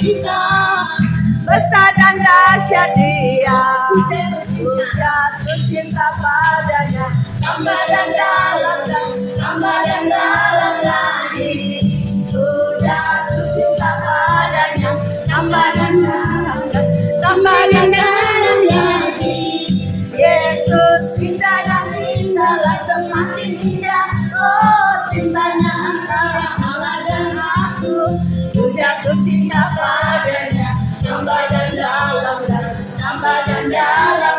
cinta, besar dan dahsyat Dia. Ku jatuh cinta padanya, tambah dan dalam lagi. Ku jatuh cinta padanya, tambah dan dalam lagi. Yesus indah dan indahlah, semakin indah. Oh, cintanya antara Allah dan aku. Ku jatuh cinta padanya, tambah dan dalam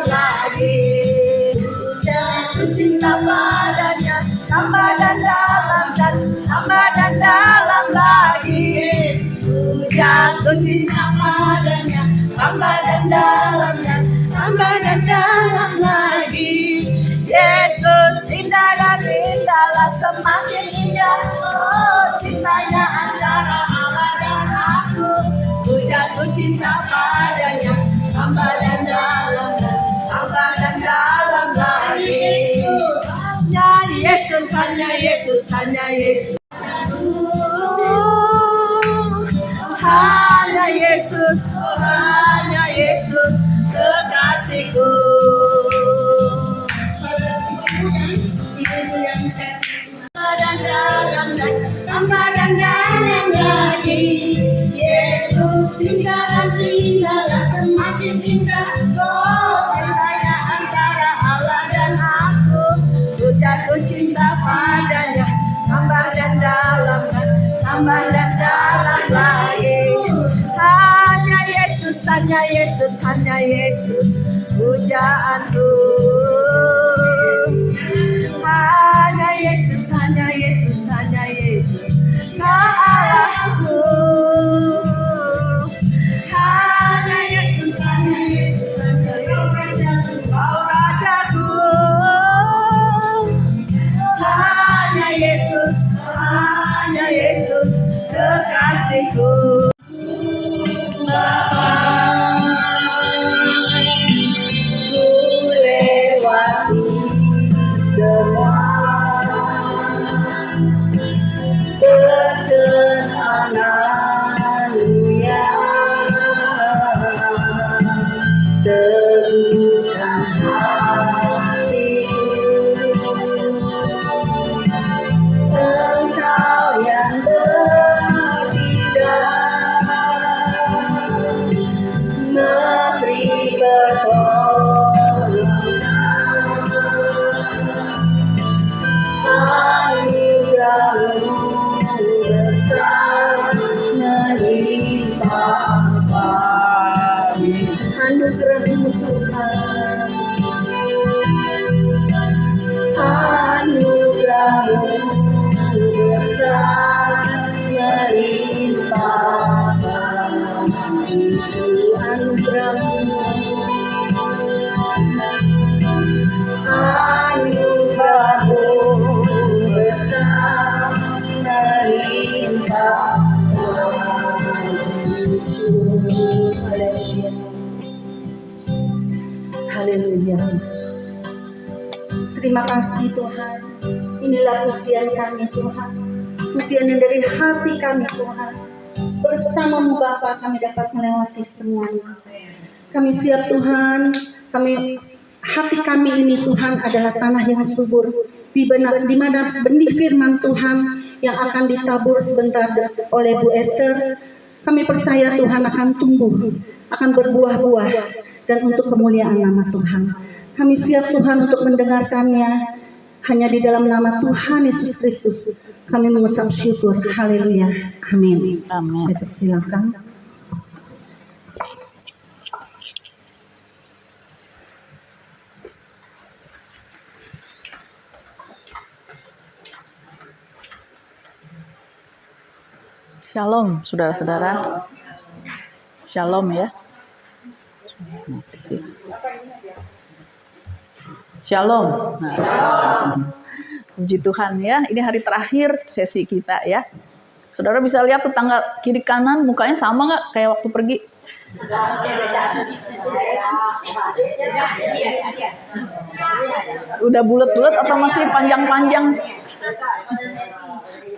lagi. Ku jatuh cinta padanya, tambah dan dalam lagi. Ku jatuh cinta padanya, tambah dan dalam lagi. Yesus indah dan indahlah, semakin indah. Oh, cintanya antara Allah dan aku. Ku jatuh cinta padanya, tambah dan dalam lagi. Hanya Yesus, hanya Yesus, hanya Yesus. Hanya Yesus, hanya Yesus, kekasihku. Tambah dan dalam lagi. Yesus indah dan indahlah, semakin indah. Oh, cintanya antara Allah dan aku. Ku jatuh cinta padanya, tambah dan dalam lagi. Hanya Yesus, hanya Yesus, hanya Yesus, pujaanku. Hanya Yesus, hanya Yesus, hanya Yesus, Allahku. Hanya Yesus, hanya Yesus, hanya Yesus, Kau Rajaku. Hanya Yesus, hanya Yesus, kekasihku. Anugerah-Mu Tuhan, anugerah-Mu besar melimpah kami. Anugerah-Mu, anugerah-Mu besar melimpah kami. Haleluya Yesus. Terima kasih Tuhan. Inilah pujian kami Tuhan. Pujian yang dari hati kami Tuhan. Bersama-Mu Bapa kami dapat melewati semuanya. Kami siap Tuhan. Hati kami ini Tuhan adalah tanah yang subur. Di mana benih firman Tuhan yang akan ditabur sebentar oleh Bu Esther. Kami percaya Tuhan akan tumbuh, akan berbuah-buah, dan untuk kemuliaan nama Tuhan. Kami siap Tuhan untuk mendengarkannya. Hanya di dalam nama Tuhan Yesus Kristus kami mengucap syukur. Haleluya. Amin. Amin. Silakan. Shalom, saudara-saudara. Shalom ya. Shalom. Puji Tuhan ya. Ini hari terakhir sesi kita ya. Saudara bisa lihat tetangga kiri kanan mukanya sama nggak kayak waktu pergi? Udah bulat-bulat atau masih panjang-panjang?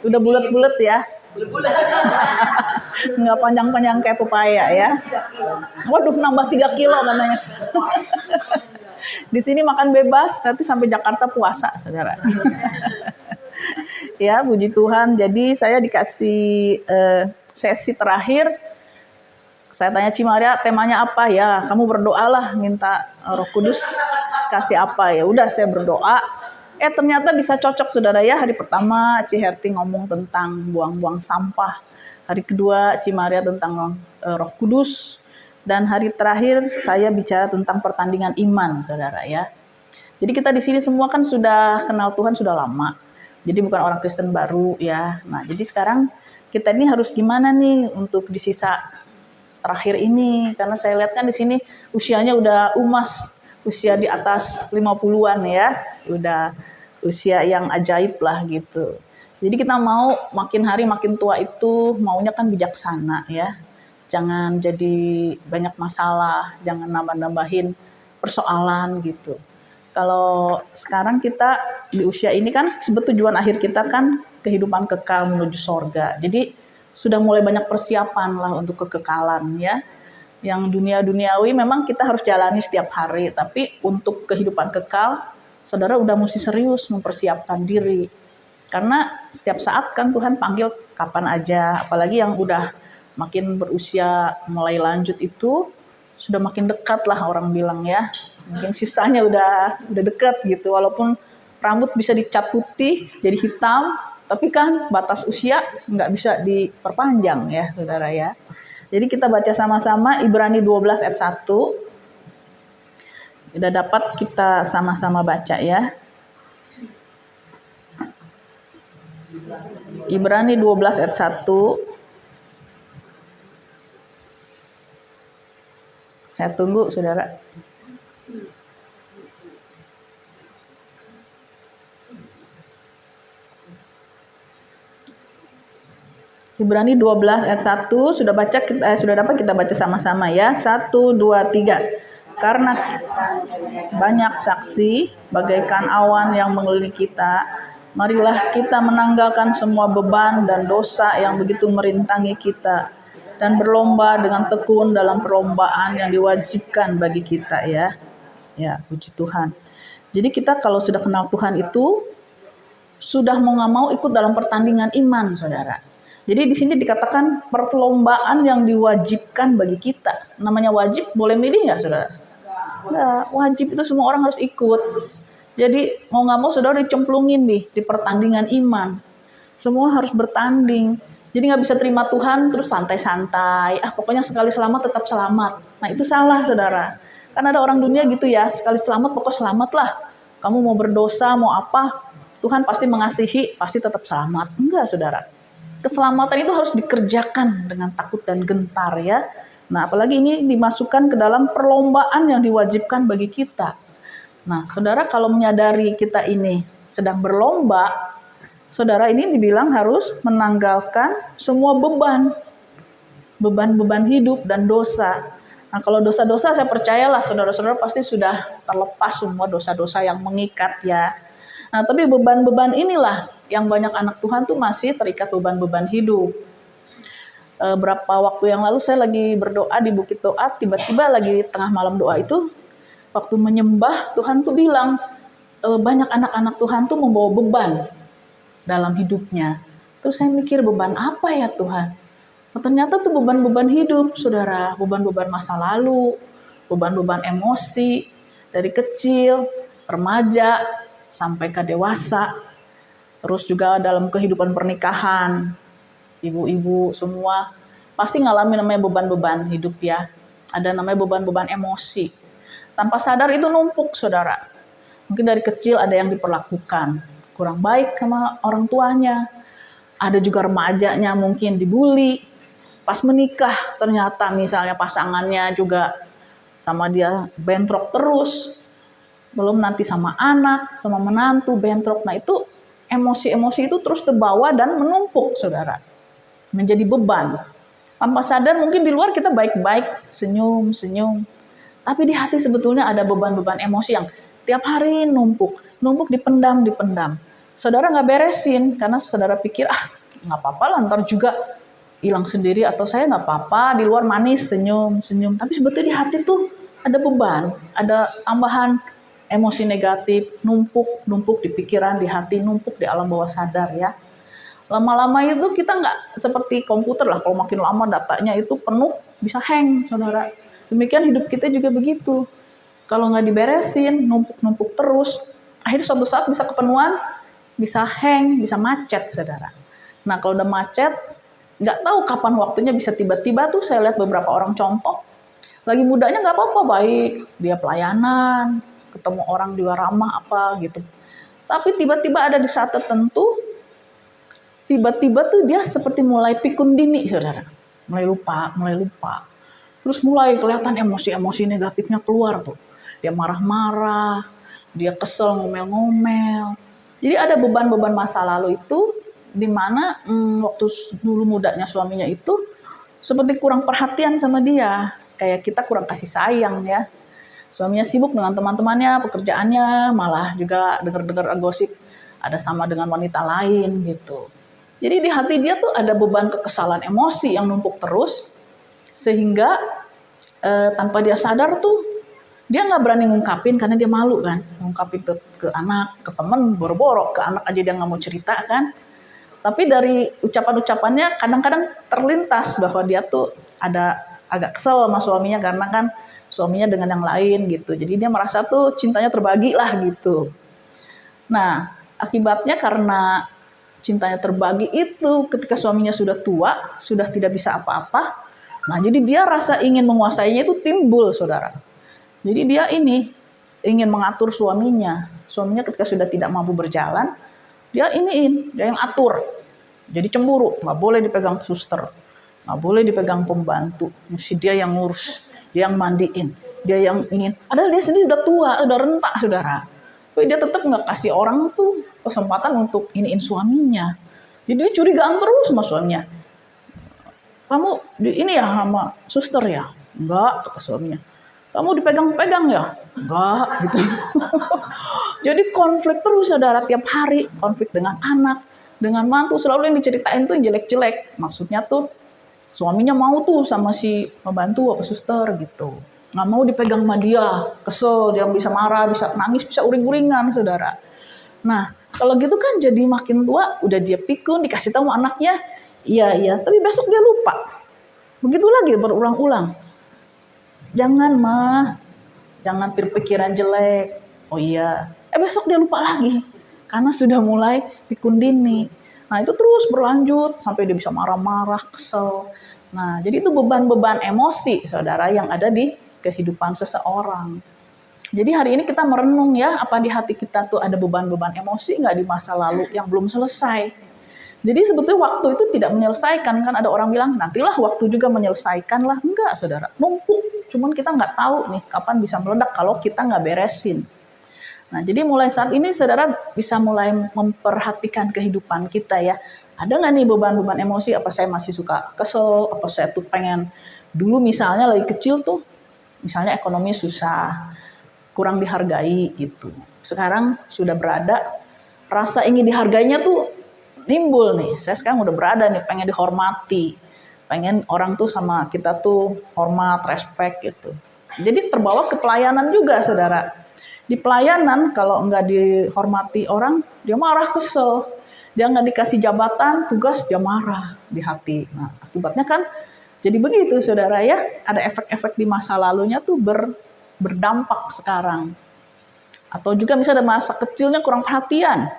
Udah bulat-bulat ya. Nggak panjang-panjang kayak pepaya ya. Waduh, nambah 3 kilo katanya. Di sini makan bebas, nanti sampai Jakarta puasa, saudara. Ya, puji Tuhan. Jadi saya dikasih sesi terakhir. Saya tanya Cimaria, temanya apa ya? Kamu berdoalah, minta Roh Kudus kasih apa ya? Udah, saya berdoa. Ternyata bisa cocok, saudara ya. Hari pertama Ciherti ngomong tentang buang-buang sampah. Hari kedua Cimaria tentang Roh Kudus. Dan hari terakhir saya bicara tentang pertandingan iman, saudara ya. Jadi kita di sini semua kan sudah kenal Tuhan sudah lama. Jadi bukan orang Kristen baru ya. Nah, jadi sekarang kita ini harus gimana nih untuk di sisa terakhir ini? Karena saya lihat kan di sini usianya udah usia di atas 50-an ya. Udah usia yang ajaib lah gitu. Jadi kita mau makin hari makin tua itu maunya kan bijaksana ya. Jangan jadi banyak masalah, jangan nambah-nambahin persoalan gitu. Kalau sekarang kita di usia ini kan tujuan akhir kita kan kehidupan kekal menuju sorga. Jadi sudah mulai banyak persiapan lah untuk kekekalan ya. Yang dunia-duniawi memang kita harus jalani setiap hari. Tapi untuk kehidupan kekal, saudara udah mesti serius mempersiapkan diri. Karena setiap saat kan Tuhan panggil kapan aja. Apalagi yang udah makin berusia mulai lanjut itu sudah makin dekat lah orang bilang ya. Mungkin sisanya udah dekat gitu. Walaupun rambut bisa dicat putih jadi hitam, tapi kan batas usia nggak bisa diperpanjang ya saudara ya. Jadi kita baca sama-sama Ibrani 12 ayat 1. Udah dapat kita sama-sama baca ya. Ibrani 12 ayat 1. Saya tunggu, saudara. Ibrani 12 ayat 1 sudah dapat kita baca sama-sama ya. 1 2 3. Karena banyak saksi bagaikan awan yang mengelilingi kita, marilah kita menanggalkan semua beban dan dosa yang begitu merintangi kita, dan berlomba dengan tekun dalam perlombaan yang diwajibkan bagi kita ya. Ya, puji Tuhan. Jadi kita kalau sudah kenal Tuhan itu sudah mau nggak mau ikut dalam pertandingan iman, saudara. Jadi di sini dikatakan perlombaan yang diwajibkan bagi kita. Namanya wajib, boleh milih nggak, saudara? Nah, wajib itu semua orang harus ikut. Jadi mau nggak mau saudara dicemplungin nih di pertandingan iman. Semua harus bertanding. Jadi nggak bisa terima Tuhan terus santai-santai. Pokoknya sekali selamat tetap selamat. Nah itu salah saudara. Karena ada orang dunia gitu ya. Sekali selamat pokok selamat lah. Kamu mau berdosa mau apa. Tuhan pasti mengasihi. Pasti tetap selamat. Enggak saudara. Keselamatan itu harus dikerjakan dengan takut dan gentar ya. Nah apalagi ini dimasukkan ke dalam perlombaan yang diwajibkan bagi kita. Nah saudara kalau menyadari kita ini sedang berlomba. Saudara ini dibilang harus menanggalkan semua beban hidup dan dosa. Nah kalau dosa-dosa saya percayalah saudara-saudara pasti sudah terlepas semua dosa-dosa yang mengikat ya. Nah tapi beban-beban inilah yang banyak anak Tuhan tuh masih terikat beban-beban hidup. Berapa waktu yang lalu saya lagi berdoa di Bukit Doa, tiba-tiba lagi tengah malam doa itu, waktu menyembah Tuhan tuh bilang, banyak anak-anak Tuhan tuh membawa beban dalam hidupnya. Terus saya mikir beban apa ya Tuhan? Ternyata tuh beban-beban hidup, saudara. Beban-beban masa lalu, beban-beban emosi, dari kecil, remaja, sampai ke dewasa. Terus juga dalam kehidupan pernikahan, ibu-ibu semua pasti ngalamin namanya beban-beban hidup ya. Ada namanya beban-beban emosi. Tanpa sadar itu numpuk, saudara. Mungkin dari kecil ada yang diperlakukan kurang baik sama orang tuanya. Ada juga remajanya mungkin dibully. Pas menikah ternyata misalnya pasangannya juga sama dia bentrok terus. Belum nanti sama anak, sama menantu bentrok. Nah itu emosi-emosi itu terus terbawa dan menumpuk saudara. Menjadi beban. Tanpa sadar mungkin di luar kita baik-baik, senyum-senyum. Tapi di hati sebetulnya ada beban-beban emosi yang tiap hari numpuk dipendam. Saudara nggak beresin karena saudara pikir nggak apa-apa lah, ntar juga hilang sendiri, atau saya nggak apa-apa, di luar manis, senyum. Tapi sebetulnya di hati tuh ada beban, ada tambahan emosi negatif, numpuk di pikiran, di hati, numpuk di alam bawah sadar ya. Lama-lama itu kita nggak seperti komputer lah, kalau makin lama datanya itu penuh, bisa hang, saudara. Demikian hidup kita juga begitu. Kalau nggak diberesin, numpuk terus, akhirnya suatu saat bisa kepenuhan, bisa hang, bisa macet, saudara. Nah kalau udah macet, nggak tahu kapan waktunya, bisa tiba-tiba tuh saya lihat beberapa orang contoh, lagi mudanya nggak apa-apa, baik, dia pelayanan, ketemu orang juga ramah apa gitu. Tapi tiba-tiba ada di saat tertentu, tiba-tiba tuh dia seperti mulai pikun dini, saudara. Mulai lupa. Terus mulai kelihatan emosi-emosi negatifnya keluar tuh. Dia marah-marah, dia kesel, ngomel-ngomel. Jadi ada beban-beban masa lalu itu, di mana waktu dulu mudanya suaminya itu, seperti kurang perhatian sama dia. Kayak kita kurang kasih sayang ya. Suaminya sibuk dengan teman-temannya, pekerjaannya, malah juga dengar-dengar gosip ada sama dengan wanita lain gitu. Jadi di hati dia tuh ada beban kekesalan emosi yang numpuk terus, sehingga tanpa dia sadar tuh dia nggak berani ngungkapin karena dia malu kan, ngungkapin ke anak, ke teman, boro-boro ke anak aja dia nggak mau cerita kan. Tapi dari ucapan-ucapannya kadang-kadang terlintas bahwa dia tuh ada agak kesel sama suaminya karena kan suaminya dengan yang lain gitu. Jadi dia merasa tuh cintanya terbagi lah gitu. Nah akibatnya karena cintanya terbagi itu ketika suaminya sudah tua, sudah tidak bisa apa-apa. Nah, jadi dia rasa ingin menguasainya itu timbul, saudara. Jadi dia ini ingin mengatur suaminya. Suaminya ketika sudah tidak mampu berjalan, dia yang atur. Jadi cemburu, nggak boleh dipegang suster, nggak boleh dipegang pembantu. Mesti dia yang ngurus, dia yang mandiin, dia yang ingin. Padahal dia sendiri udah tua, udah rentak, saudara. Tapi dia tetap nggak kasih orang tuh kesempatan untuk iniin suaminya. Jadi dia curigaan terus sama suaminya. Kamu ini ya sama suster ya? Enggak, kata suaminya. Kamu dipegang-pegang ya? Enggak, gitu. Jadi konflik terus, saudara, tiap hari. Konflik dengan anak, dengan mantu. Selalu yang diceritain tuh yang jelek-jelek. Maksudnya tuh suaminya mau tuh sama si pembantu apa suster gitu. Nggak mau dipegang sama dia, kesel, dia bisa marah, bisa nangis, bisa uring-uringan, saudara. Nah, kalau gitu kan jadi makin tua, udah dia pikun, dikasih tahu anaknya, iya, tapi besok dia lupa. Begitu lagi berulang-ulang. Jangan berpikiran jelek. Oh iya, besok dia lupa lagi. Karena sudah mulai pikun dini. Nah, itu terus berlanjut sampai dia bisa marah-marah, kesel. Nah, jadi itu beban-beban emosi, saudara, yang ada di kehidupan seseorang. Jadi hari ini kita merenung ya, apa di hati kita tuh ada beban-beban emosi nggak di masa lalu yang belum selesai. Jadi sebetulnya waktu itu tidak menyelesaikan, kan ada orang bilang, nantilah waktu juga menyelesaikan lah. Enggak, saudara, numpuk. Cuman kita nggak tahu nih kapan bisa meledak kalau kita nggak beresin. Nah, jadi mulai saat ini saudara bisa mulai memperhatikan kehidupan kita ya. Ada nggak nih beban-beban emosi, apa saya masih suka kesel, apa saya tuh pengen, dulu misalnya lagi kecil tuh, misalnya ekonomi susah, kurang dihargai gitu. Sekarang sudah berada, rasa ingin dihargainya tuh timbul nih. Saya sekarang udah berada nih, pengen dihormati, pengen orang tuh sama kita tuh hormat, respect gitu. Jadi terbawa ke pelayanan juga, saudara. Di pelayanan kalau nggak dihormati orang, dia marah, kesel. Dia nggak dikasih jabatan, tugas, dia marah di hati. Nah, akibatnya kan jadi begitu, saudara ya. Ada efek-efek di masa lalunya tuh berdampak sekarang. Atau juga misalnya ada masa kecilnya kurang perhatian.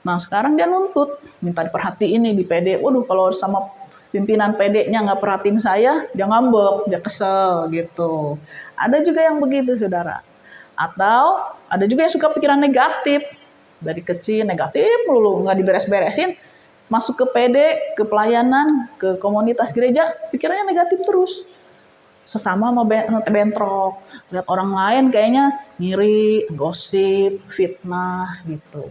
Nah sekarang dia nuntut, minta diperhatiin nih di PD. Waduh, kalau sama pimpinan PD-nya nggak perhatiin saya, dia ngambek, dia kesel gitu. Ada juga yang begitu, saudara. Atau ada juga yang suka pikiran negatif. Dari kecil negatif melulu, nggak diberes-beresin. Masuk ke PD, ke pelayanan, ke komunitas gereja, pikirannya negatif terus. Sesama mau bentrok, lihat orang lain kayaknya ngiri, gosip, fitnah gitu.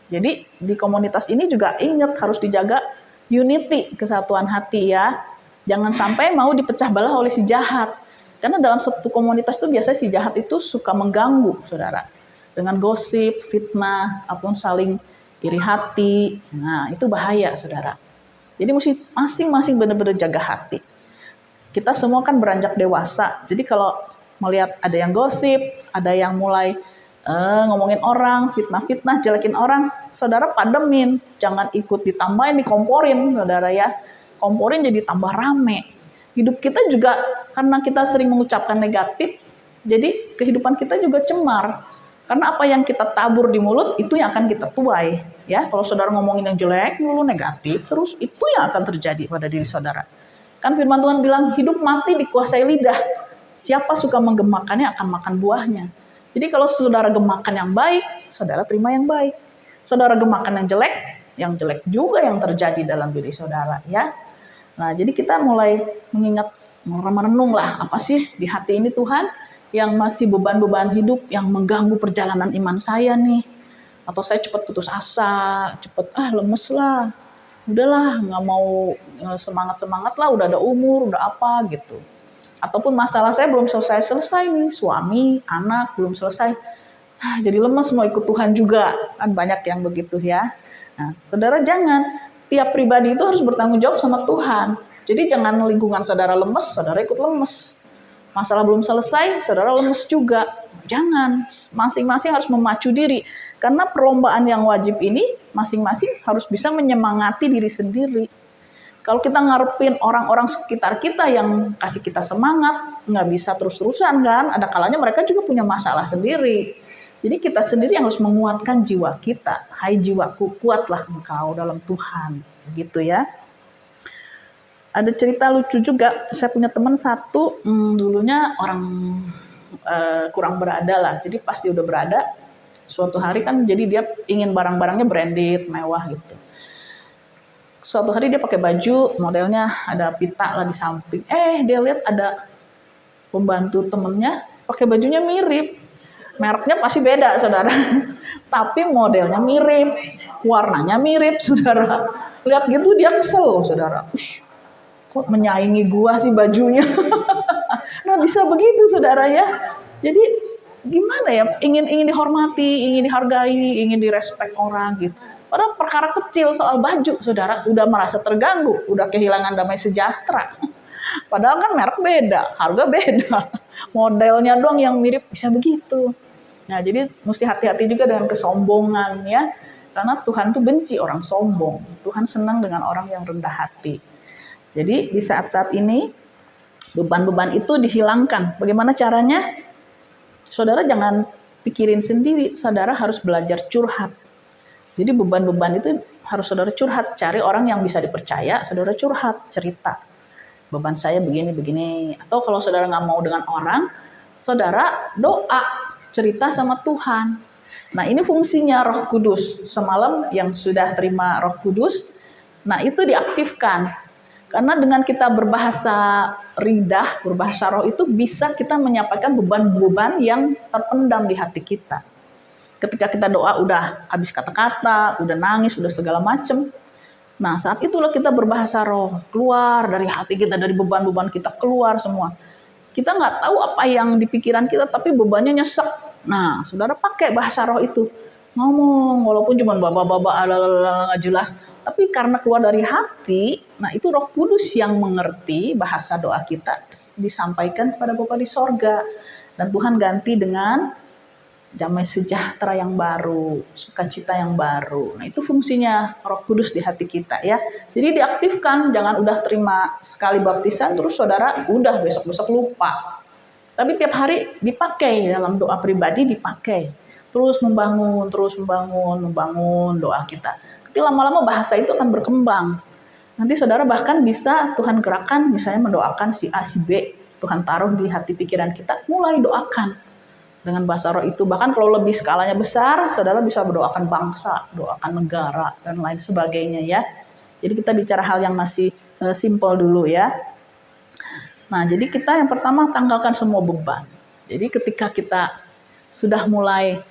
Jadi di komunitas ini juga ingat harus dijaga unity, kesatuan hati ya. Jangan sampai mau dipecah belah oleh si jahat. Karena dalam satu komunitas itu biasanya si jahat itu suka mengganggu, saudara. Dengan gosip, fitnah, ataupun saling iri hati. Nah itu bahaya, saudara. Jadi mesti masing-masing benar-benar jaga hati. Kita semua kan beranjak dewasa. Jadi kalau melihat ada yang gosip, ada yang mulai ngomongin orang, fitnah-fitnah, jelekin orang, saudara pademin. Jangan ikut ditambahin, dikomporin, saudara ya. Komporin jadi tambah rame. Hidup kita juga karena kita sering mengucapkan negatif, jadi kehidupan kita juga cemar. Karena apa yang kita tabur di mulut, itu yang akan kita tuai. Ya, kalau saudara ngomongin yang jelek, dulu negatif, terus itu yang akan terjadi pada diri saudara. Kan firman Tuhan bilang, hidup mati dikuasai lidah. Siapa suka menggemakannya akan makan buahnya. Jadi kalau saudara gemakan yang baik, saudara terima yang baik. Saudara gemakan yang jelek juga yang terjadi dalam diri saudara. Ya. Nah, jadi kita mulai mengingat, merenung lah, apa sih di hati ini Tuhan yang masih beban-beban hidup yang mengganggu perjalanan iman saya nih. Atau saya cepat putus asa, cepat lemes lah. Udahlah, nggak mau semangat-semangat lah, udah ada umur, udah apa gitu. Ataupun masalah saya belum selesai nih, suami, anak belum selesai. Jadi lemes mau ikut Tuhan juga. Kan banyak yang begitu ya. Nah, saudara jangan. Tiap pribadi itu harus bertanggung jawab sama Tuhan. Jadi jangan lingkungan saudara lemes, saudara ikut lemes. Masalah belum selesai, saudara lemes juga. Jangan. Masing-masing harus memacu diri. Karena perlombaan yang wajib ini, masing-masing harus bisa menyemangati diri sendiri. Kalau kita ngarepin orang-orang sekitar kita yang kasih kita semangat, nggak bisa terus-terusan kan, ada kalanya mereka juga punya masalah sendiri. Jadi kita sendiri yang harus menguatkan jiwa kita. Hai jiwaku, kuatlah engkau dalam Tuhan. Begitu ya. Ada cerita lucu juga, saya punya teman satu, dulunya orang kurang berada lah. Jadi pas dia udah berada, suatu hari kan jadi dia ingin barang-barangnya branded, mewah gitu. Suatu hari dia pakai baju, modelnya ada pita lah di samping. Dia lihat ada pembantu temennya pakai bajunya mirip. Mereknya pasti beda, saudara. Tapi modelnya mirip, warnanya mirip, saudara. Lihat gitu dia kesel, saudara. Kok menyaingi gua sih bajunya? Nah bisa begitu, saudara ya. Jadi gimana ya? Ingin dihormati, ingin dihargai, ingin direspek orang gitu. Padahal perkara kecil soal baju, saudara, udah merasa terganggu, udah kehilangan damai sejahtera. Padahal kan merek beda, harga beda, modelnya doang yang mirip, bisa begitu. Nah, jadi mesti hati-hati juga dengan kesombongan ya, karena Tuhan tuh benci orang sombong. Tuhan senang dengan orang yang rendah hati. Jadi di saat-saat ini beban-beban itu dihilangkan. Bagaimana caranya? Saudara jangan pikirin sendiri, saudara harus belajar curhat. Jadi beban-beban itu harus saudara curhat, cari orang yang bisa dipercaya, saudara curhat, cerita. Beban saya begini. Atau kalau saudara nggak mau dengan orang, saudara doa, cerita sama Tuhan. Nah ini fungsinya Roh Kudus. Semalam yang sudah terima Roh Kudus, nah itu diaktifkan. Karena dengan kita berbahasa ridah, berbahasa roh itu bisa kita menyampaikan beban-beban yang terpendam di hati kita. Ketika kita doa udah habis kata-kata, udah nangis, udah segala macem. Nah saat itulah kita berbahasa roh, keluar dari hati kita, dari beban-beban kita keluar semua. Kita nggak tahu apa yang di pikiran kita, tapi bebannya nyesek. Nah saudara pakai bahasa roh itu. Ngomong, walaupun cuma baba-baba, nggak jelas. Tapi karena keluar dari hati, nah itu Roh Kudus yang mengerti bahasa doa kita, disampaikan kepada Bapa di sorga. Dan Tuhan ganti dengan damai sejahtera yang baru, sukacita yang baru. Nah itu fungsinya Roh Kudus di hati kita ya. Jadi diaktifkan, jangan udah terima sekali baptisan terus saudara udah besok-besok lupa. Tapi tiap hari dipakai dalam doa pribadi, dipakai. Terus membangun doa kita. Nanti lama-lama bahasa itu akan berkembang. Nanti saudara bahkan bisa Tuhan gerakan, misalnya mendoakan si A, si B. Tuhan taruh di hati pikiran kita, mulai doakan. Dengan bahasa roh itu, bahkan kalau lebih skalanya besar, saudara bisa berdoakan bangsa, doakan negara, dan lain sebagainya ya. Jadi kita bicara hal yang masih simpel dulu ya. Nah, jadi kita yang pertama tanggalkan semua beban. Jadi ketika kita sudah mulai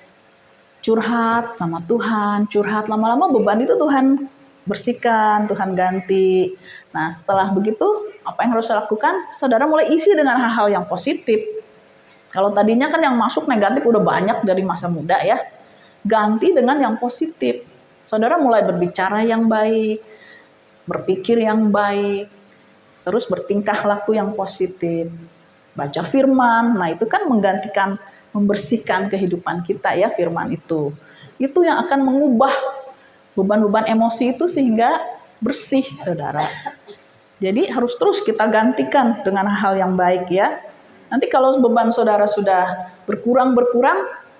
curhat sama Tuhan, curhat lama-lama beban itu Tuhan bersihkan, Tuhan ganti. Nah, setelah begitu, apa yang harus dilakukan? Saudara mulai isi dengan hal-hal yang positif. Kalau tadinya kan yang masuk negatif udah banyak dari masa muda ya. Ganti dengan yang positif. Saudara mulai berbicara yang baik. berpikir yang baik, terus bertingkah laku yang positif, baca firman. Nah itu kan menggantikan, membersihkan kehidupan kita ya firman itu. Itu yang akan mengubah beban-beban emosi itu sehingga bersih, saudara. Jadi harus terus kita gantikan dengan hal yang baik ya. Nanti kalau beban saudara sudah berkurang,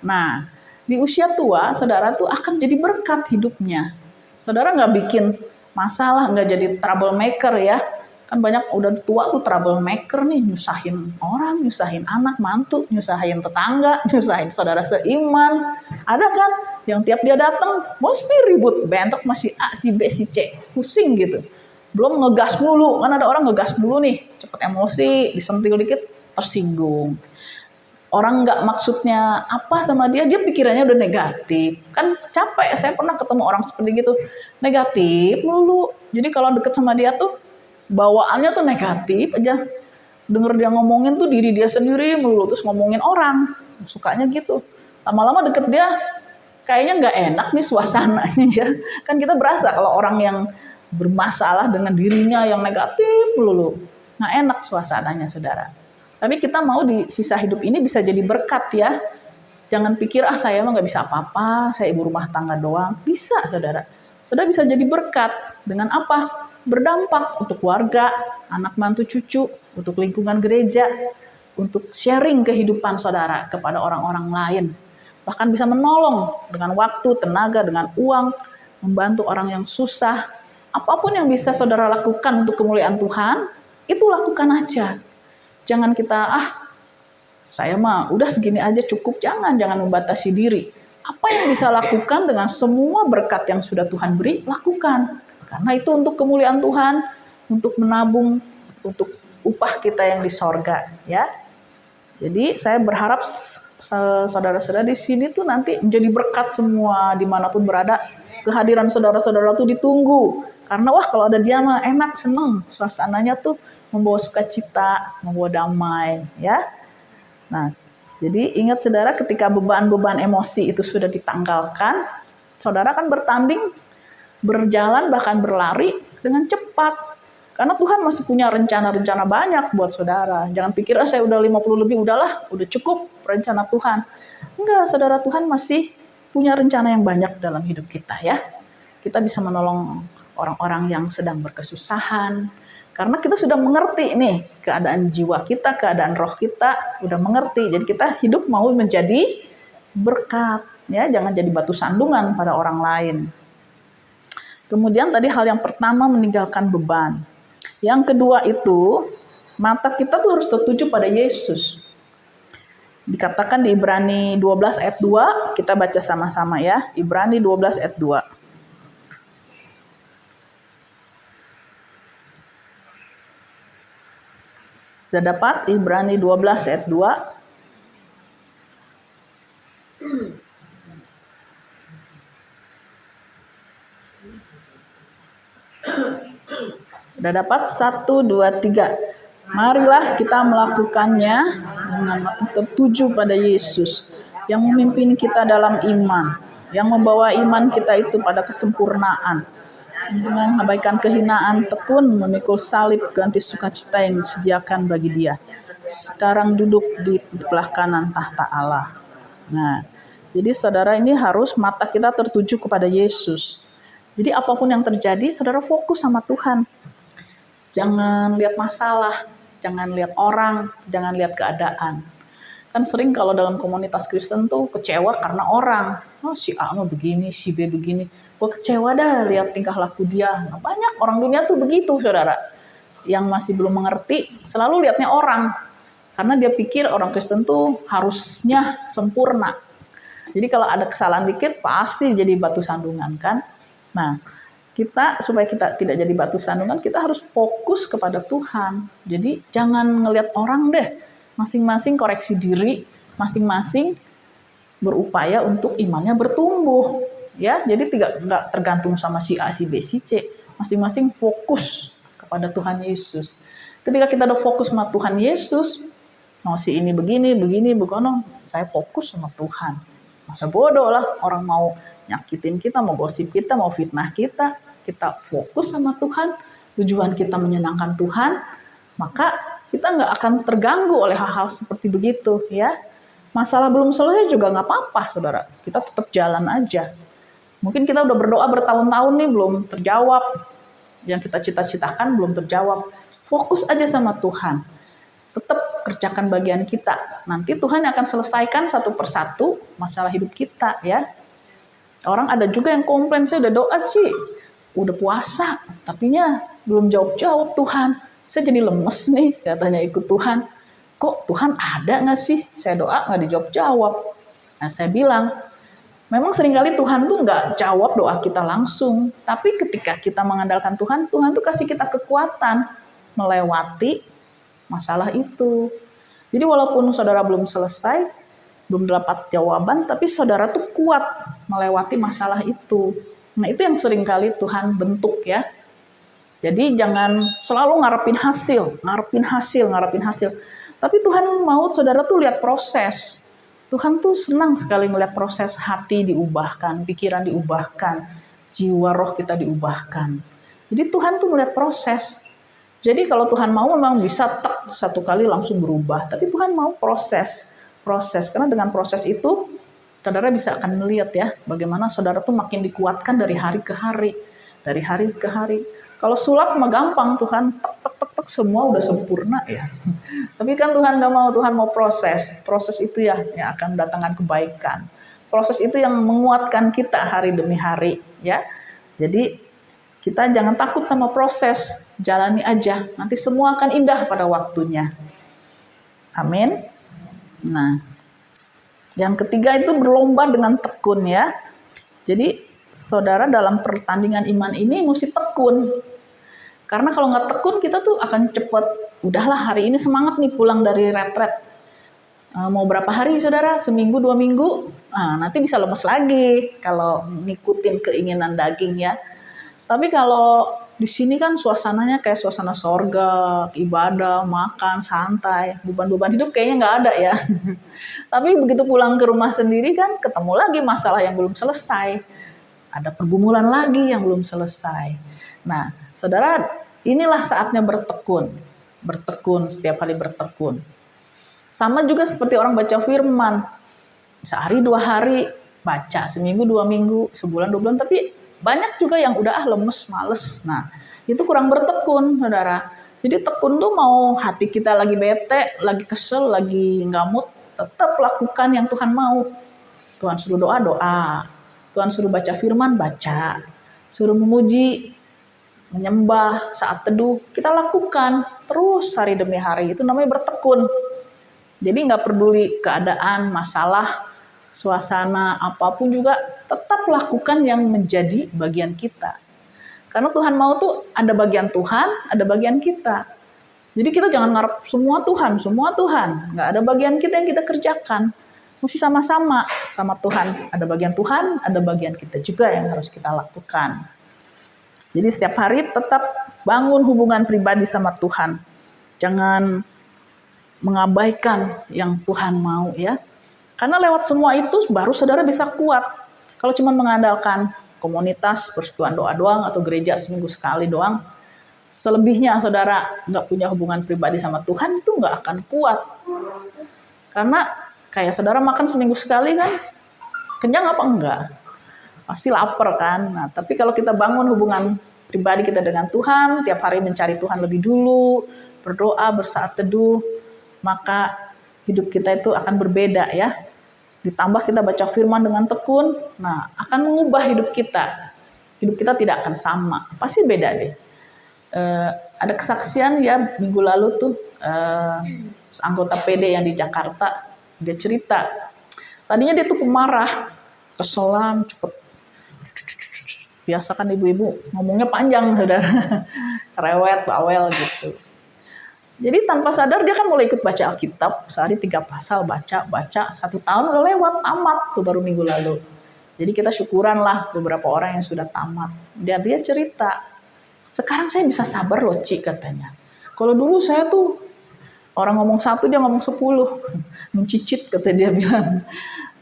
nah di usia tua saudara tuh akan jadi berkat hidupnya. Saudara nggak bikin masalah, nggak jadi troublemaker ya. Kan banyak udah tua tuh troublemaker nih, nyusahin orang, nyusahin anak, mantu, nyusahin tetangga, nyusahin saudara seiman. Ada kan yang tiap dia datang mesti ribut, bentrok masih A, si B, si C, pusing gitu. Belum ngegas mulu, kan ada orang ngegas mulu nih, cepet emosi, disentil dikit tersinggung. Orang nggak maksudnya apa sama dia, dia pikirannya udah negatif. Kan capek, saya pernah ketemu orang seperti gitu, negatif mulu. Jadi kalau deket sama dia tuh, bawaannya tuh negatif aja. Denger dia ngomongin tuh diri dia sendiri mulu, terus ngomongin orang. Sukanya gitu. Lama-lama deket dia, kayaknya nggak enak nih suasananya ya. Kan kita berasa kalau orang yang bermasalah dengan dirinya yang negatif melulu, nggak enak suasananya saudara. Tapi kita mau di sisa hidup ini bisa jadi berkat ya. Jangan pikir saya mah nggak bisa apa-apa, saya ibu rumah tangga doang. Bisa saudara. Saudara bisa jadi berkat dengan apa? Berdampak untuk keluarga, anak mantu cucu, untuk lingkungan gereja, untuk sharing kehidupan saudara kepada orang-orang lain. Bahkan bisa menolong dengan waktu, tenaga, dengan uang, membantu orang yang susah. Apapun yang bisa saudara lakukan untuk kemuliaan Tuhan, itu lakukan aja. Jangan kita, saya mah udah segini aja cukup. Jangan membatasi diri. Apa yang bisa lakukan dengan semua berkat yang sudah Tuhan beri, lakukan. Karena itu untuk kemuliaan Tuhan, untuk menabung, untuk upah kita yang di sorga. Ya. Jadi saya berharap saudara-saudara di sini tuh nanti menjadi berkat semua dimanapun berada. Kehadiran saudara-saudara tuh ditunggu. Karena kalau ada dia mah enak, seneng. Suasananya tuh membawa sukacita, membawa damai. Ya. Nah, jadi ingat saudara ketika beban-beban emosi itu sudah ditanggalkan, saudara kan bertanding, berjalan, bahkan berlari dengan cepat. Karena Tuhan masih punya rencana-rencana banyak buat saudara. Jangan pikir, saya udah 50 lebih, udahlah, udah cukup rencana Tuhan. Enggak, saudara, Tuhan masih punya rencana yang banyak dalam hidup kita ya. Kita bisa menolong orang-orang yang sedang berkesusahan. Karena kita sudah mengerti nih keadaan jiwa kita, keadaan roh kita, udah mengerti. Jadi kita hidup mau menjadi berkat. Ya, jangan jadi batu sandungan pada orang lain. Kemudian tadi hal yang pertama meninggalkan beban. Yang kedua itu, mata kita tuh harus tertuju pada Yesus. Dikatakan di Ibrani 12 ayat 2, kita baca sama-sama ya. Ibrani 12 ayat 2. Sudah dapat Ibrani 12 ayat 2? Sudah dapat? 1, 2, 3. Marilah kita melakukannya dengan mata tertuju pada Yesus yang memimpin kita dalam iman, yang membawa iman kita itu pada kesempurnaan. Dengan mengabaikan kehinaan, tekun memikul salib ganti sukacita yang disediakan bagi dia. Sekarang duduk di sebelah kanan tahta Allah. Nah, jadi saudara ini harus mata kita tertuju kepada Yesus. Jadi apapun yang terjadi, saudara fokus sama Tuhan. Jangan lihat masalah, jangan lihat orang, jangan lihat keadaan. Kan sering kalau dalam komunitas Kristen tuh kecewa karena orang. Si A mah begini, si B begini. Gue kecewa dah lihat tingkah laku dia. Nah, banyak orang dunia tuh begitu, saudara. Yang masih belum mengerti, selalu lihatnya orang. Karena dia pikir orang Kristen tuh harusnya sempurna. Jadi kalau ada kesalahan dikit, pasti jadi batu sandungan kan. Nah, supaya kita tidak jadi batu sandungan, kita harus fokus kepada Tuhan. Jadi jangan ngelihat orang deh. Masing-masing koreksi diri, masing-masing berupaya untuk imannya bertumbuh. Ya, jadi tidak tergantung sama si A, si B, si C. Masing-masing fokus kepada Tuhan Yesus. Ketika kita udah fokus sama Tuhan Yesus, mau si ini begini, begono, saya fokus sama Tuhan. Masa bodoh lah orang mau nyakitin kita, mau gosip kita, mau fitnah kita. kita fokus sama Tuhan, tujuan kita menyenangkan Tuhan, maka kita nggak akan terganggu oleh hal-hal seperti begitu ya. Masalah belum selesai juga nggak apa-apa, saudara. Kita tetap jalan aja. Mungkin kita udah berdoa bertahun-tahun nih belum terjawab. Yang kita cita-citakan belum terjawab. Fokus aja sama Tuhan. Tetap kerjakan bagian kita. Nanti Tuhan akan selesaikan satu persatu masalah hidup kita ya. Orang ada juga yang komplain, saya udah doa sih, udah puasa, tapinya belum jawab-jawab Tuhan. Saya jadi lemes nih, katanya ikut Tuhan. Kok Tuhan ada nggak sih? Saya doa nggak dijawab-jawab. Nah saya bilang, memang seringkali Tuhan tuh nggak jawab doa kita langsung. Tapi ketika kita mengandalkan Tuhan, Tuhan tuh kasih kita kekuatan melewati masalah itu. Jadi walaupun saudara belum selesai, belum dapat jawaban, tapi saudara tuh kuat melewati masalah itu. Nah itu yang seringkali Tuhan bentuk ya. Jadi jangan selalu ngarepin hasil. Tapi Tuhan mau saudara tuh lihat proses. Tuhan tuh senang sekali melihat proses hati diubahkan, pikiran diubahkan, jiwa roh kita diubahkan. Jadi Tuhan tuh melihat proses. Jadi kalau Tuhan mau memang bisa satu kali langsung berubah. Tapi Tuhan mau proses. Karena dengan proses itu, saudara bisa akan melihat ya, bagaimana saudara tuh makin dikuatkan dari hari ke hari. Kalau sulap mah gampang, Tuhan tek semua udah sempurna ya. Tapi kan Tuhan nggak mau, Tuhan mau proses. Proses itu ya yang akan mendatangkan kebaikan. Proses itu yang menguatkan kita hari demi hari ya. Jadi kita jangan takut sama proses, jalani aja. Nanti semua akan indah pada waktunya. Amin. Nah, yang ketiga itu berlomba dengan tekun ya. Jadi saudara dalam pertandingan iman ini mesti tekun. Karena kalau nggak tekun kita tuh akan cepat, udahlah hari ini semangat nih pulang dari retret. Mau berapa hari saudara? Seminggu, 2 minggu? Nanti bisa lemes lagi kalau ngikutin keinginan daging ya. Tapi kalau di sini kan suasananya kayak suasana sorga, ibadah, makan, santai. Beban-beban hidup kayaknya nggak ada ya. Tapi begitu pulang ke rumah sendiri kan ketemu lagi masalah yang belum selesai. Ada pergumulan lagi yang belum selesai. Nah, saudara, inilah saatnya bertekun. Setiap hari bertekun. Sama juga seperti orang baca firman. Sehari 2 hari baca, seminggu 2 minggu, sebulan 2 bulan, tapi banyak juga yang udah lemes, males. Nah, itu kurang bertekun, saudara. Jadi tekun tuh mau hati kita lagi bete, lagi kesel, lagi nggak mood, tetap lakukan yang Tuhan mau. Tuhan suruh doa. Tuhan suruh baca firman, baca. Suruh memuji, menyembah, saat teduh, kita lakukan terus hari demi hari. Itu namanya bertekun. Jadi nggak peduli keadaan, masalah, suasana, apapun juga tetap lakukan yang menjadi bagian kita. Karena Tuhan mau tuh ada bagian Tuhan, ada bagian kita. Jadi kita jangan ngarep semua Tuhan. Nggak ada bagian kita yang kita kerjakan. Mesti sama-sama sama Tuhan. Ada bagian Tuhan, ada bagian kita juga yang harus kita lakukan. Jadi setiap hari tetap bangun hubungan pribadi sama Tuhan. Jangan mengabaikan yang Tuhan mau ya. Karena lewat semua itu baru saudara bisa kuat. Kalau cuma mengandalkan komunitas, persekutuan doa doang atau gereja seminggu sekali doang, selebihnya saudara nggak punya hubungan pribadi sama Tuhan itu nggak akan kuat. Karena kayak saudara makan seminggu sekali kan, kenyang apa enggak? Pasti lapar kan. Nah, tapi kalau kita bangun hubungan pribadi kita dengan Tuhan, tiap hari mencari Tuhan lebih dulu, berdoa, bersaat teduh, maka hidup kita itu akan berbeda ya. Ditambah kita baca firman dengan tekun, nah akan mengubah hidup kita. Hidup kita tidak akan sama, pasti beda deh. Ada kesaksian ya minggu lalu tuh anggota PD yang di Jakarta, dia cerita. Tadinya dia tuh pemarah, keselan, cepet. Biasa kan ibu-ibu ngomongnya panjang, saudara. Cerewet, bawel gitu. Jadi tanpa sadar dia kan mulai ikut baca Alkitab, sehari 3 pasal baca, 1 tahun udah lewat, tamat tuh baru minggu lalu. Jadi kita syukuran lah beberapa orang yang sudah tamat. Dan dia cerita, sekarang saya bisa sabar loh Ci katanya. Kalau dulu saya tuh orang ngomong 1 dia ngomong 10, mencicit kata dia bilang.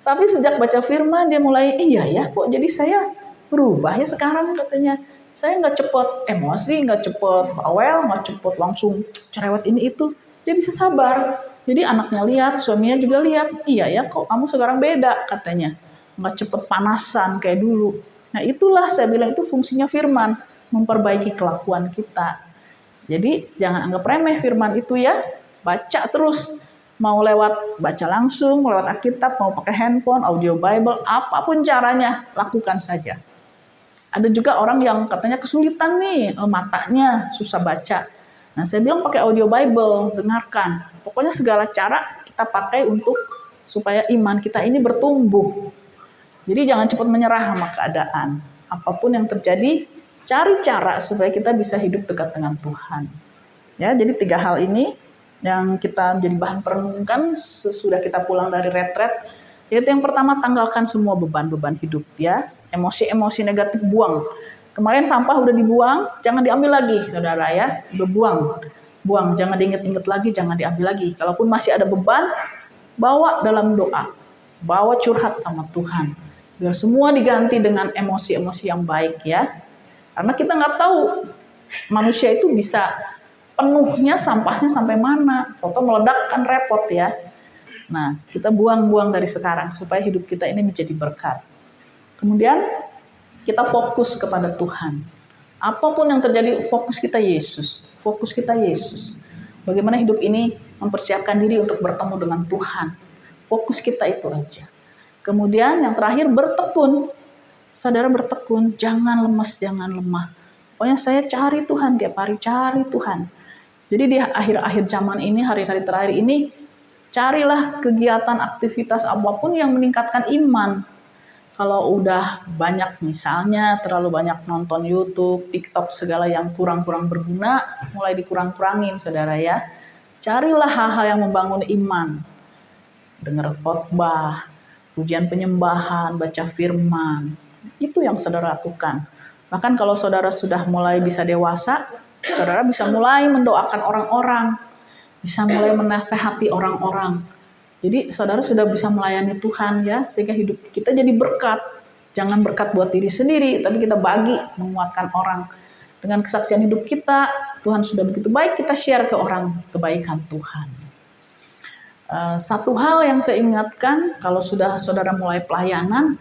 Tapi sejak baca firman dia mulai, iya ya kok jadi saya berubah ya sekarang katanya. saya nggak cepet emosi, nggak cepet bawel, nggak cepet langsung cerewet ini itu. Dia bisa sabar. Jadi anaknya lihat, suaminya juga lihat, iya ya kok kamu sekarang beda katanya. Nggak cepet panasan kayak dulu. Nah itulah saya bilang itu fungsinya firman, memperbaiki kelakuan kita. Jadi jangan anggap remeh firman itu ya, baca terus. Mau lewat baca langsung, mau lewat Alkitab, mau pakai handphone, audio Bible, apapun caranya, lakukan saja. Ada juga orang yang katanya kesulitan nih, matanya susah baca. Nah saya bilang pakai audio Bible, dengarkan. Pokoknya segala cara kita pakai untuk supaya iman kita ini bertumbuh. Jadi jangan cepat menyerah sama keadaan. Apapun yang terjadi, cari cara supaya kita bisa hidup dekat dengan Tuhan. Ya, jadi 3 hal ini yang kita menjadi bahan perenungan sesudah kita pulang dari retret. Yaitu yang pertama, tanggalkan semua beban-beban hidup ya. Emosi-emosi negatif buang. Kemarin sampah udah dibuang, jangan diambil lagi, saudara ya. Udah buang, jangan diinget-inget lagi, jangan diambil lagi. Kalaupun masih ada beban, bawa dalam doa, bawa curhat sama Tuhan. Biar semua diganti dengan emosi-emosi yang baik ya. Karena kita nggak tahu manusia itu bisa penuhnya sampahnya sampai mana. Atau meledak kan repot ya. Nah, kita buang-buang dari sekarang supaya hidup kita ini menjadi berkat. Kemudian kita fokus kepada Tuhan. Apapun yang terjadi, fokus kita Yesus. Fokus kita Yesus. Bagaimana hidup ini mempersiapkan diri untuk bertemu dengan Tuhan. Fokus kita itu aja. Kemudian yang terakhir, bertekun. Saudara bertekun, jangan lemes, jangan lemah. Pokoknya saya cari Tuhan, tiap hari cari Tuhan. Jadi di akhir-akhir zaman ini, hari-hari terakhir ini, carilah kegiatan, aktivitas apapun yang meningkatkan iman. Kalau udah banyak misalnya terlalu banyak nonton YouTube, TikTok, segala yang kurang-kurang berguna, mulai dikurang-kurangin saudara ya. Carilah hal-hal yang membangun iman. Dengar khotbah, pujian penyembahan, baca firman. Itu yang saudara lakukan. Bahkan kalau saudara sudah mulai bisa dewasa, saudara bisa mulai mendoakan orang-orang. Bisa mulai menasehati orang-orang. Jadi saudara sudah bisa melayani Tuhan ya, sehingga hidup kita jadi berkat. Jangan berkat buat diri sendiri, tapi kita bagi, menguatkan orang. Dengan kesaksian hidup kita, Tuhan sudah begitu baik, kita share ke orang kebaikan Tuhan. Satu hal yang saya ingatkan, kalau sudah saudara mulai pelayanan,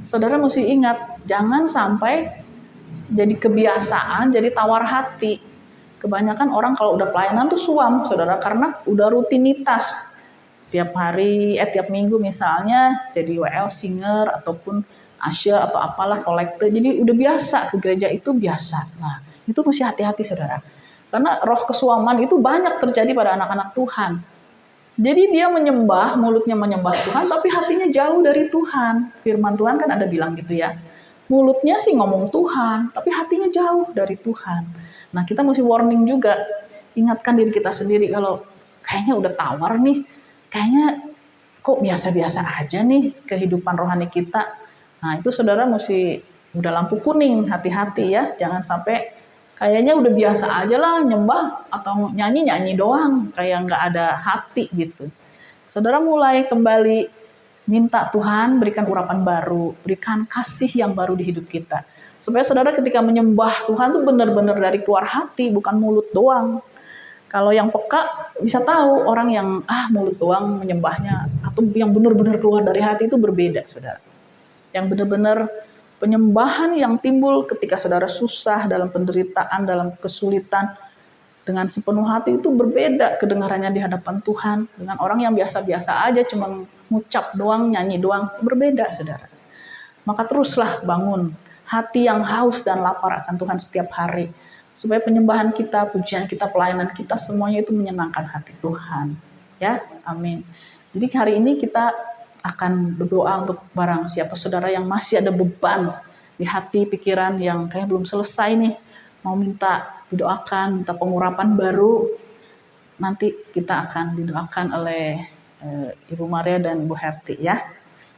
saudara mesti ingat, jangan sampai jadi kebiasaan, jadi tawar hati. Kebanyakan orang kalau udah pelayanan tuh suam, saudara, karena udah rutinitas. Tiap hari, tiap minggu misalnya jadi WL singer ataupun usher atau apalah kolektor. Jadi udah biasa ke gereja itu biasa. Nah, itu mesti hati-hati saudara. Karena roh kesuaman itu banyak terjadi pada anak-anak Tuhan. Jadi dia menyembah, mulutnya menyembah Tuhan, tapi hatinya jauh dari Tuhan. Firman Tuhan kan ada bilang gitu ya. Mulutnya sih ngomong Tuhan, tapi hatinya jauh dari Tuhan. Nah, kita mesti warning juga. Ingatkan diri kita sendiri kalau kayaknya udah tawar nih. Kayaknya kok biasa-biasa aja nih kehidupan rohani kita. Nah itu saudara mesti udah lampu kuning, hati-hati ya. Jangan sampai kayaknya udah biasa aja lah nyembah atau nyanyi-nyanyi doang. Kayak nggak ada hati gitu. Saudara mulai kembali minta Tuhan berikan urapan baru, berikan kasih yang baru di hidup kita. Supaya saudara ketika menyembah Tuhan tuh benar-benar dari keluar hati, bukan mulut doang. Kalau yang peka bisa tahu orang yang mulut doang menyembahnya atau yang benar-benar keluar dari hati itu berbeda, saudara. Yang benar-benar penyembahan yang timbul ketika saudara susah, dalam penderitaan, dalam kesulitan, dengan sepenuh hati itu berbeda kedengarannya di hadapan Tuhan. Dengan orang yang biasa-biasa aja cuma ngucap doang, nyanyi doang, berbeda, saudara. Maka teruslah bangun hati yang haus dan lapar akan Tuhan setiap hari. Supaya penyembahan kita, pujian kita, pelayanan kita semuanya itu menyenangkan hati Tuhan. Ya, amin. Jadi hari ini kita akan berdoa untuk barang siapa saudara yang masih ada beban di hati, pikiran yang kayaknya belum selesai nih. Mau minta didoakan, minta pengurapan baru. Nanti kita akan didoakan oleh Ibu Maria dan Bu Herti ya.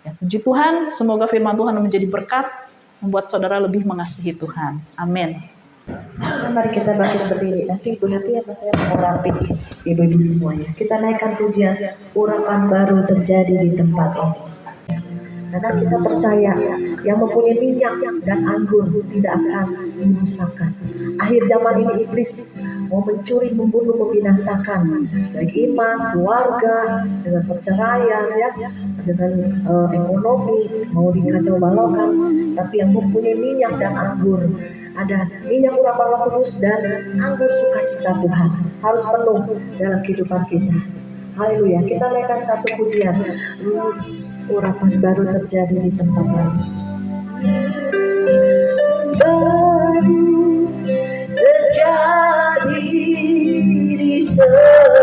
Ya, puji Tuhan, semoga firman Tuhan menjadi berkat, membuat saudara lebih mengasihi Tuhan. Amin. Mari kita bangkit berdiri. Nanti Ibu Hati apa saya mengurapi ibu-ibu semuanya. Kita naikkan pujian, urapan baru terjadi di tempat ini. Karena kita percaya yang mempunyai minyak dan anggur tidak akan dirusakkan. Akhir zaman ini iblis mau mencuri, membunuh, membinasakan baik iman, keluarga, dengan perceraian, ya, dengan ekonomi mau dikacau balaukan. Tapi yang mempunyai minyak dan anggur, ada minyak urapan Roh Kudus dan anggur sukacita Tuhan, harus penuh dalam kehidupan kita. Haleluya. Kita naikkan satu pujian. Urapan baru terjadi di tempat lain. Baru terjadi di tempat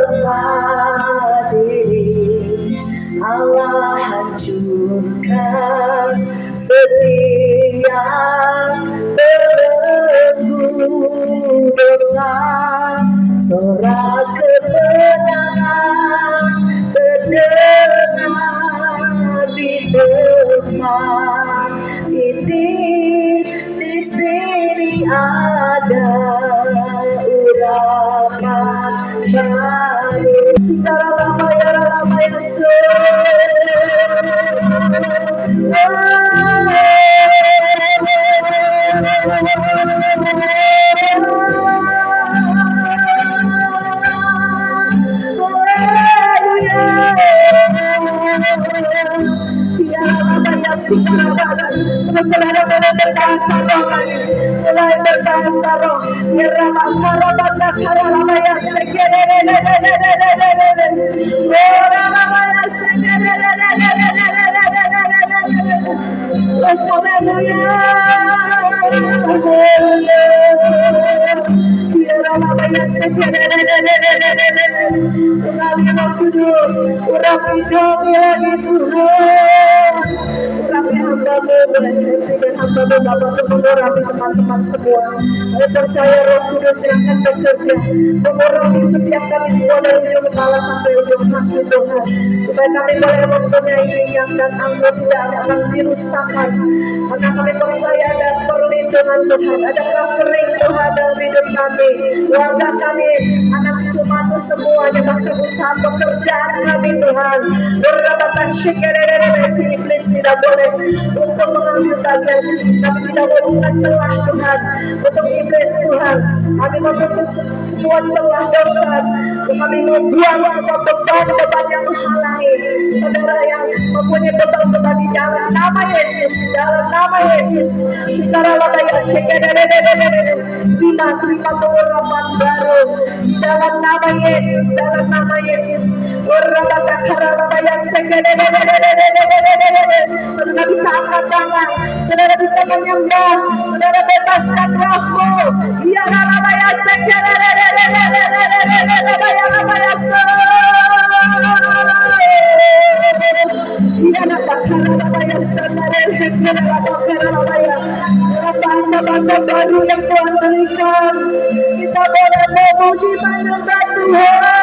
ini. Allah hancurkan setiap belenggu dosa. Sorak kemenangan terdengar di tempat ini. Di sini ada urapan baru. Sitara lama ya saudara mulai berbahasa roh lagi, mulai berbahasa roh. Urapi kami lagi Tuhan, urapi hamba-Mu dan hamba-Mu Bapa, untuk mengurapi teman-teman semua. Kami percaya Roh Kudus yang akan bekerja mengurapi setiap kami semua dari ujung kepala sampai ujung kaki Tuhan, supaya kami boleh mempunyai minyak dan anggur tidak akan dirusakkan. Karena kami percaya ada perlindungan Tuhan, ada covering Tuhan dalam hidup kami, keluarga kami, anak cucu mantu semuanya, bahkan usaha pekerjaan kami Tuhan. Iblis tidak boleh untuk mengambil bagian sini, kami tidak boleh buka celah Tuhan untuk iblis Tuhan. Kami menutup semua celah dosa, kami membuang semua beban-beban yang menghalangi saudara yang mempunyai beban-beban di dalam nama Yesus, dalam nama Yesus. Saudara labaya terima pengurapan baru dalam nama Yesus, dalam nama Yesus. Saudara bisa angkat tangan, saudara bisa menyembah, saudara bebaskan rohmu. Ya labaya bahasa-bahasa baru yang Tuhan berikan, kita boleh memuji menyembah Tuhan.